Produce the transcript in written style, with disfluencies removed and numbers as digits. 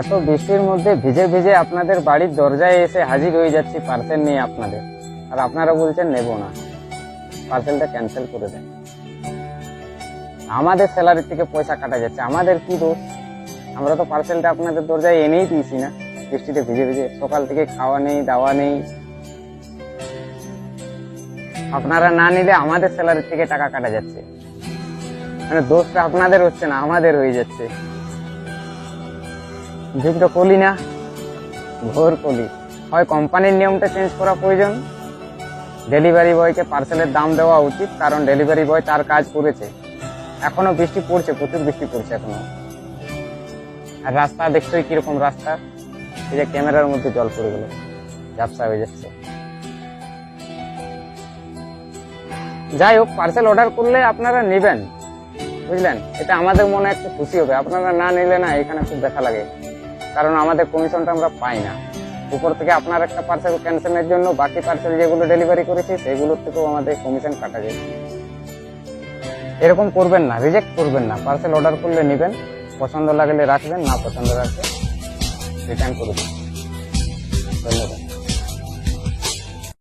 এত বৃষ্টির মধ্যে ভিজে ভিজে আপনাদের বাড়ির দরজায় এসে হাজির হয়ে যাচ্ছি পার্সেল নিয়ে আপনাদের, আর আপনারা বলছেন নেব না, পার্সেলটা ক্যান্সেল করে দেন। আমাদের স্যালারি থেকে পয়সা কাটা যাচ্ছে, আমাদের কি দোষ? আমরা তো পার্সেলটা আপনাদের দরজায় এনেই দিয়েছি না, বৃষ্টিতে ভিজে ভিজে। সকাল থেকে খাওয়া নেই, দাওয়া নেই। আপনারা না নিলে আমাদের স্যালারি থেকে টাকা কাটা যাচ্ছে, মানে দোষটা আপনাদের হচ্ছে না, আমাদের হয়ে যাচ্ছে। যুগটা কলি না, ঘোর কলি। হয় কোম্পানির নিয়মটা চেঞ্জ করা প্রয়োজন, ডেলিভারি বয়কে পার্সেলের দাম দেওয়া উচিত, কারণ ডেলিভারি বয় তার কাজ করেছে। এখনো বৃষ্টি পড়ছে, প্রচুর বৃষ্টি পড়ছে এখনো। আর রাস্তা দেখছোই কিরকম রাস্তা, এই যে ক্যামেরার মধ্যে জল পড়ে গেল, ঝাপসা হয়ে যাচ্ছে। যাই হোক, পার্সেল অর্ডার করলে আপনারা নেবেন, বুঝলেন? এটা আমাদের মনে একটু খুশি হবে। আপনারা না নিলে না এখানে খুব দেখা লাগে, কারণ আমাদের কমিশনটা আমরা পাই না। উপর থেকে আপনার একটা পার্সেল ক্যান্সেলের জন্য বাকি পার্সেল যেগুলো ডেলিভারি করেছি সেগুলোর থেকেও আমাদের কমিশন কাটা যায়। এরকম করবেন না, রিজেক্ট করবেন না। পার্সেল অর্ডার করলে নেবেন, পছন্দ লাগলে রাখবেন, না পছন্দ রাখলে রিটার্ন করে দেবেন। ধন্যবাদ।